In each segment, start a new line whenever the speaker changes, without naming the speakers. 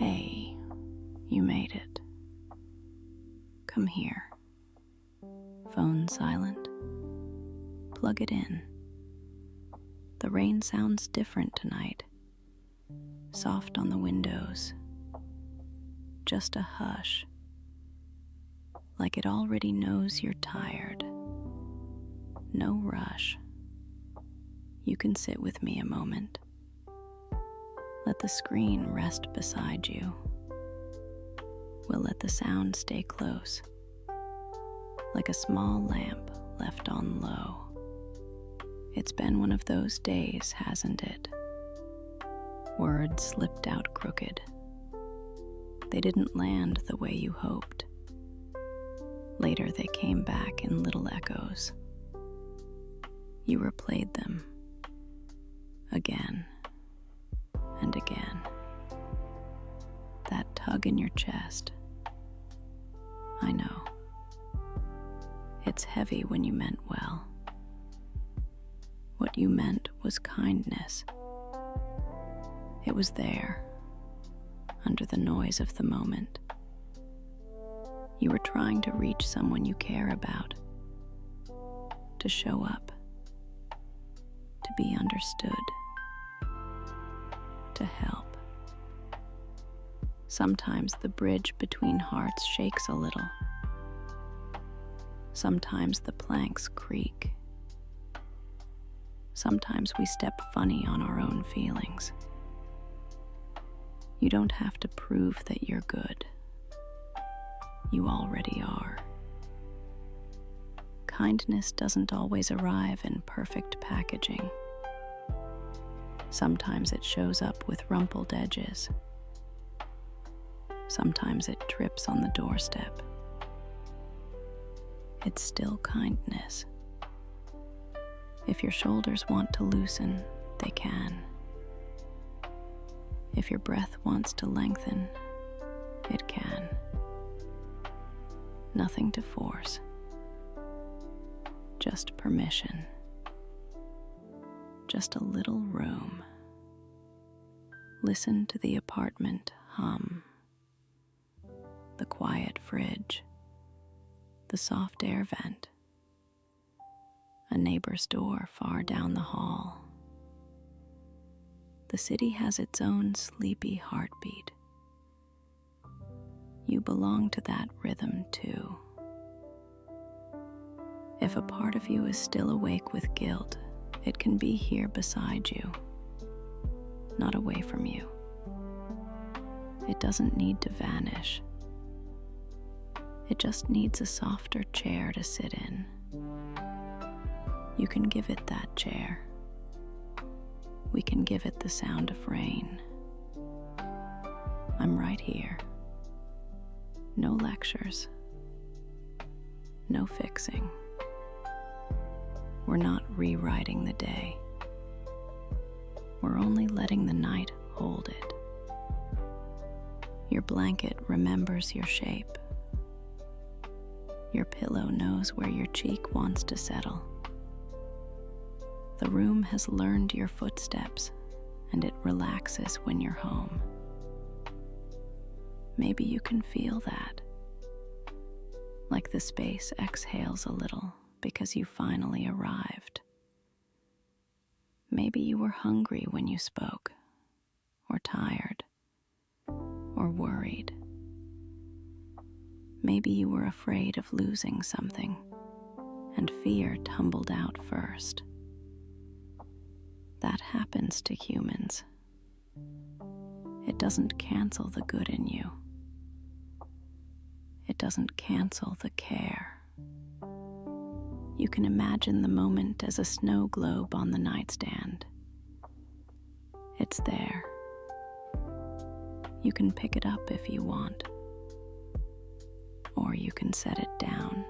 Hey, you made it. Come here. Phone silent. Plug it in. The rain sounds different tonight. Soft on the windows. Just a hush. Like it already knows you're tired. No rush. You can sit with me a moment. Let the screen rest beside you. We'll let the sound stay close, like a small lamp left on low. It's been one of those days, hasn't it? Words slipped out crooked. They didn't land the way you hoped. Later they came back in little echoes. You replayed them again and again. That tug in your chest. I know. It's heavy when you meant well. What you meant was kindness. It was there, under the noise of the moment. You were trying to reach someone you care about, to show up, to be understood, to help. Sometimes the bridge between hearts shakes a little. Sometimes the planks creak. Sometimes we step funny on our own feelings. You don't have to prove that you're good. You already are. Kindness doesn't always arrive in perfect packaging. Sometimes it shows up with rumpled edges. Sometimes it trips on the doorstep. It's still kindness. If your shoulders want to loosen, they can. If your breath wants to lengthen, it can. Nothing to force. Just permission. Just a little room. Listen to the apartment hum. The quiet fridge. The soft air vent. A neighbor's door far down the hall. The city has its own sleepy heartbeat. You belong to that rhythm too. If a part of you is still awake with guilt, it can be here beside you, not away from you. It doesn't need to vanish. It just needs a softer chair to sit in. You can give it that chair. We can give it the sound of rain. I'm right here. No lectures. No fixing. We're not rewriting the day. We're only letting the night hold it. Your blanket remembers your shape. Your pillow knows where your cheek wants to settle. The room has learned your footsteps, and it relaxes when you're home. Maybe you can feel that. Like the space exhales a little because you finally arrived. Maybe you were hungry when you spoke, or tired, or worried. Maybe you were afraid of losing something, and fear tumbled out first. That happens to humans. It doesn't cancel the good in you. It doesn't cancel the care. You can imagine the moment as a snow globe on the nightstand. It's there. You can pick it up if you want, or you can set it down.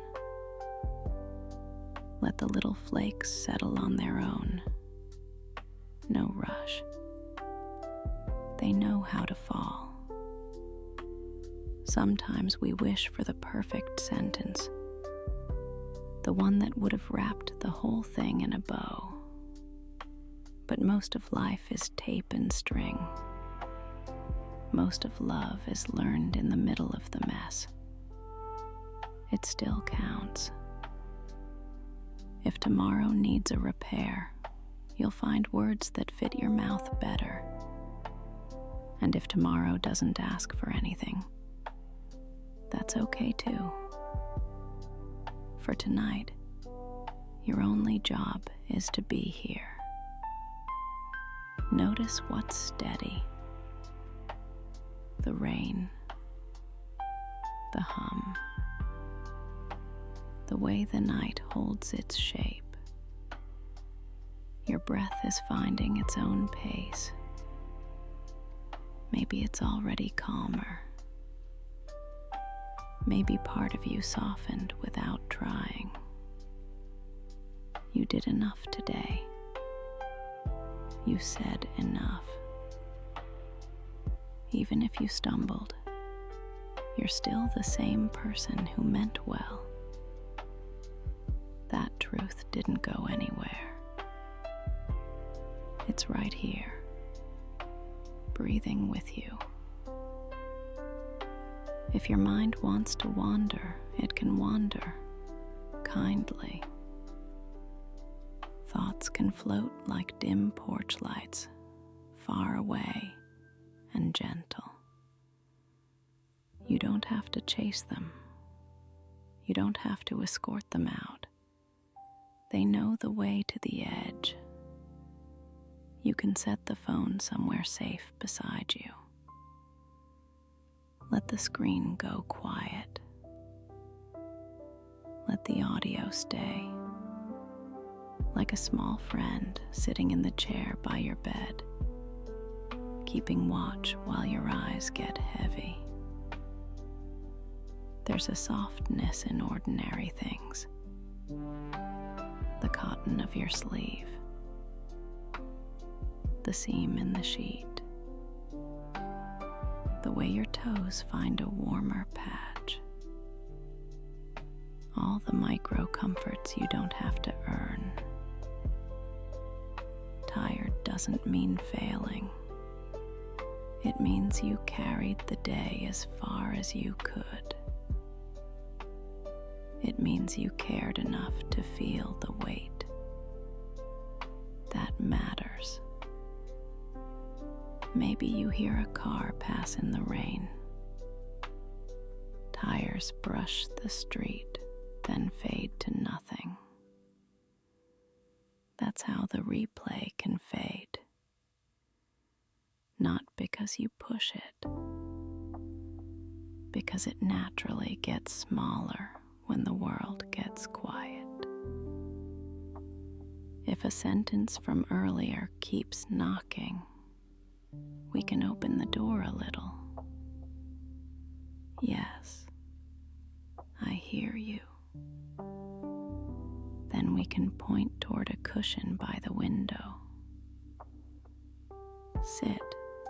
Let the little flakes settle on their own. No rush. They know how to fall. Sometimes we wish for the perfect sentence, the one that would have wrapped the whole thing in a bow. But most of life is tape and string. Most of love is learned in the middle of the mess. It still counts. If tomorrow needs a repair, you'll find words that fit your mouth better. And if tomorrow doesn't ask for anything, that's okay too. For tonight, your only job is to be here. Notice what's steady. The rain, the hum, the way the night holds its shape. Your breath is finding its own pace. Maybe it's already calmer. Maybe part of you softened without trying. You did enough today. You said enough. Even if you stumbled, you're still the same person who meant well. That truth didn't go anywhere. It's right here, breathing with you. If your mind wants to wander, it can wander kindly. Thoughts can float like dim porch lights, far away and gentle. You don't have to chase them. You don't have to escort them out. They know the way to the edge. You can set the phone somewhere safe beside you. Let the screen go quiet. Let the audio stay. Like a small friend sitting in the chair by your bed, keeping watch while your eyes get heavy. There's a softness in ordinary things. The cotton of your sleeve, the seam in the sheet, the way your toes find a warmer patch. All the micro comforts you don't have to earn. Tired doesn't mean failing. It means you carried the day as far as you could. It means you cared enough to feel the weight. That matters. Maybe you hear a car pass in the rain. Tires brush the street, then fade to nothing. That's how the replay can fade. Not because you push it, because it naturally gets smaller when the world gets quiet. If a sentence from earlier keeps knocking, we can open the door a little. Yes, I hear you. Then we can point toward a cushion by the window. Sit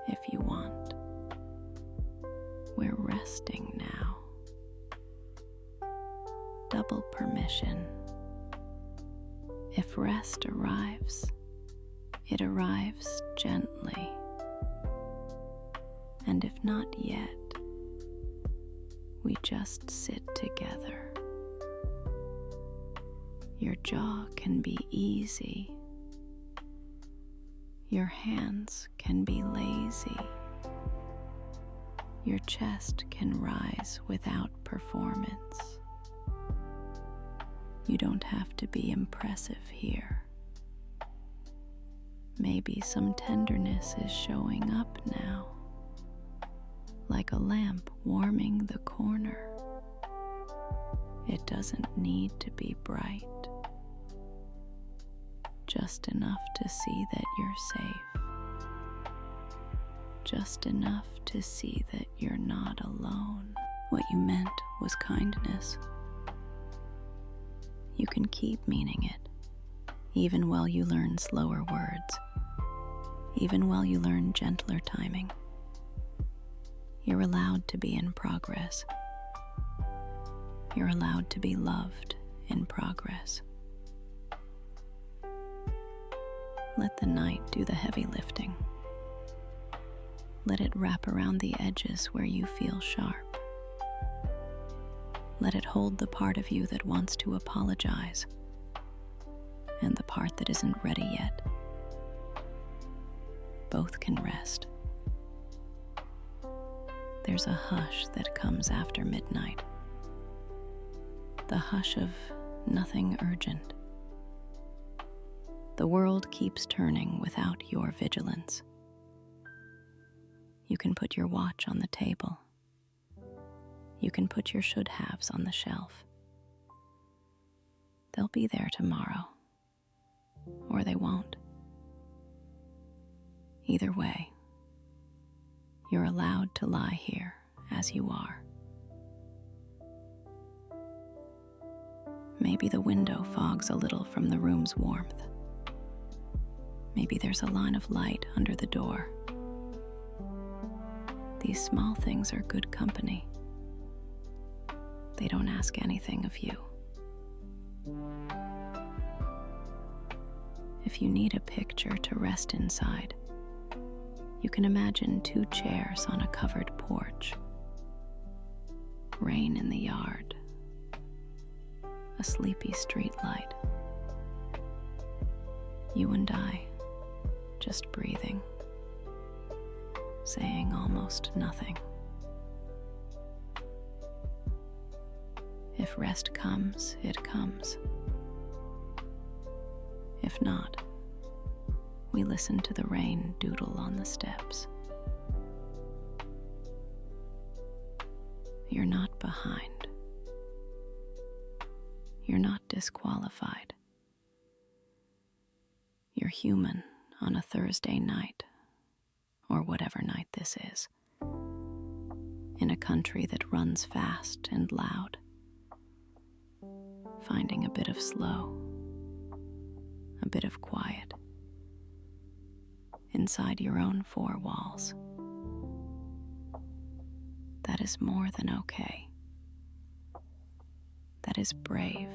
if you want. We're resting now. Double permission. If rest arrives, it arrives gently. And if not yet, we just sit together. Your jaw can be easy. Your hands can be lazy. Your chest can rise without performance. You don't have to be impressive here. Maybe some tenderness is showing up now, like a lamp warming the corner. It doesn't need to be bright, just enough to see that you're safe, just enough to see that you're not alone. What you meant was kindness. You can keep meaning it, even while you learn slower words, even while you learn gentler timing. You're allowed to be in progress. You're allowed to be loved in progress. Let the night do the heavy lifting. Let it wrap around the edges where you feel sharp. Let it hold the part of you that wants to apologize and the part that isn't ready yet. Both can rest. There's a hush that comes after midnight. The hush of nothing urgent. The world keeps turning without your vigilance. You can put your watch on the table. You can put your should-haves on the shelf. They'll be there tomorrow, or they won't. Either way, you're allowed to lie here as you are. Maybe the window fogs a little from the room's warmth. Maybe there's a line of light under the door. These small things are good company. They don't ask anything of you. If you need a picture to rest inside, you can imagine 2 chairs on a covered porch, rain in the yard, a sleepy street light, you and I just breathing, saying almost nothing. If rest comes, it comes. If not, we listen to the rain doodle on the steps. You're not behind. You're not disqualified. You're human on a Thursday night, or whatever night this is, in a country that runs fast and loud, finding a bit of slow, a bit of quiet, inside your own 4 walls. That is more than okay. That is brave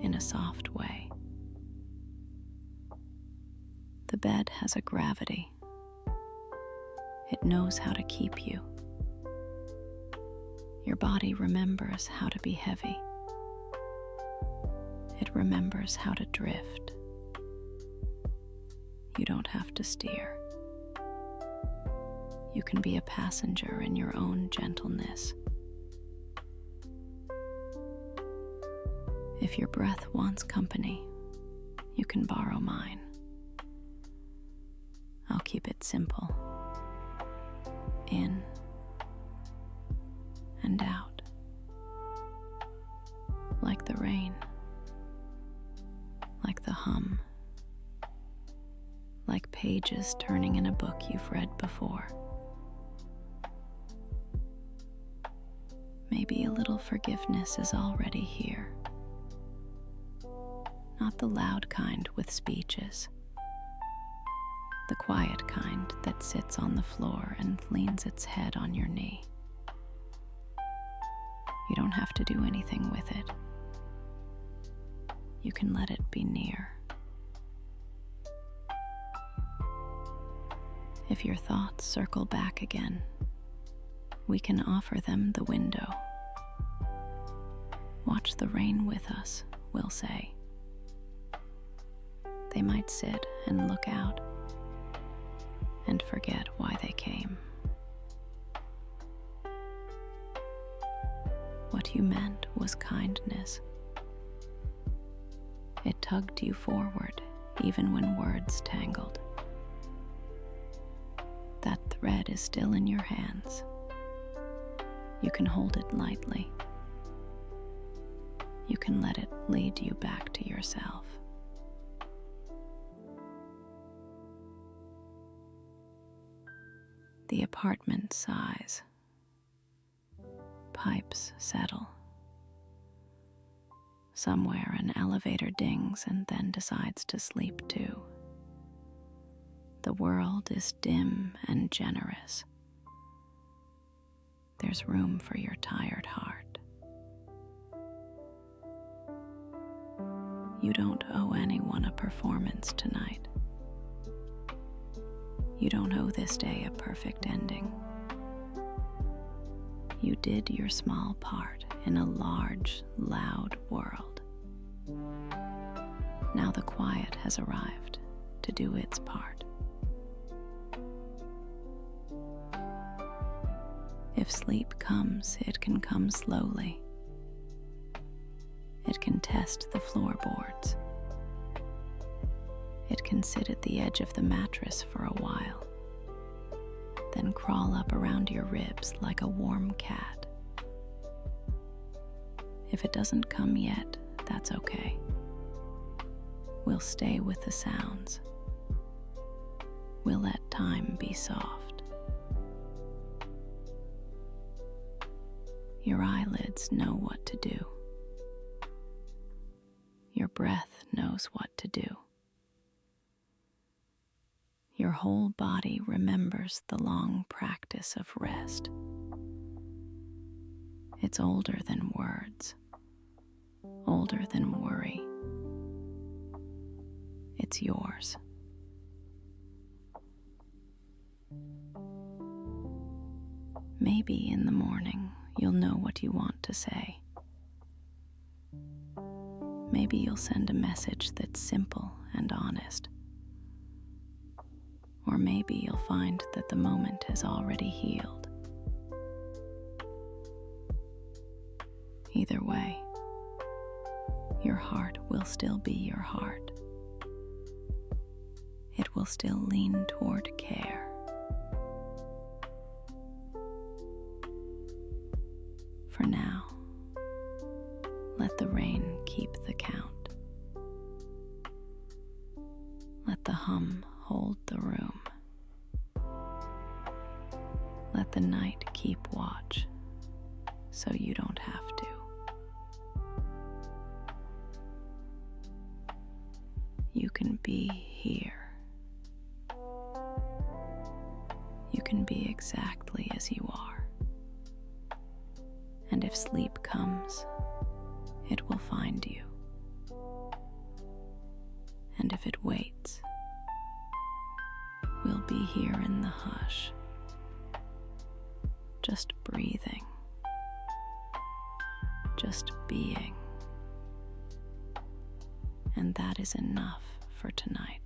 in a soft way. The bed has a gravity. It knows how to keep you. Your body remembers how to be heavy. It remembers how to drift. You don't have to steer. You can be a passenger in your own gentleness. If your breath wants company, you can borrow mine. I'll keep it simple. In and out. Like the rain. Like the hum. Like pages turning in a book you've read before. Maybe a little forgiveness is already here. Not the loud kind with speeches. The quiet kind that sits on the floor and leans its head on your knee. You don't have to do anything with it. You can let it be near. If your thoughts circle back again, we can offer them the window. Watch the rain with us, we'll say. They might sit and look out and forget why they came. What you meant was kindness. It tugged you forward even when words tangled. That thread is still in your hands. You can hold it lightly. You can let it lead you back to yourself. The apartment sighs. Pipes settle. Somewhere an elevator dings and then decides to sleep too. The world is dim and generous. There's room for your tired heart. You don't owe anyone a performance tonight. You don't owe this day a perfect ending. You did your small part in a large, loud world. Now the quiet has arrived to do its part. If sleep comes, it can come slowly. It can test the floorboards. It can sit at the edge of the mattress for a while, then crawl up around your ribs like a warm cat. If it doesn't come yet, that's okay. We'll stay with the sounds. We'll let time be soft. Your eyelids know what to do. Your breath knows what to do. Your whole body remembers the long practice of rest. It's older than words, older than worry. It's yours. Maybe in the morning you'll know what you want to say. Maybe you'll send a message that's simple and honest. Or maybe you'll find that the moment has already healed. Either way, your heart will still be your heart. It will still lean toward care. For now, let the rain keep the count. Let the hum hold the room. Let the night keep watch, so you don't have to. You can be here. You can be exactly as you are. And if sleep comes, it will find you. And if it waits, we'll be here in the hush, just breathing, just being. And that is enough for tonight.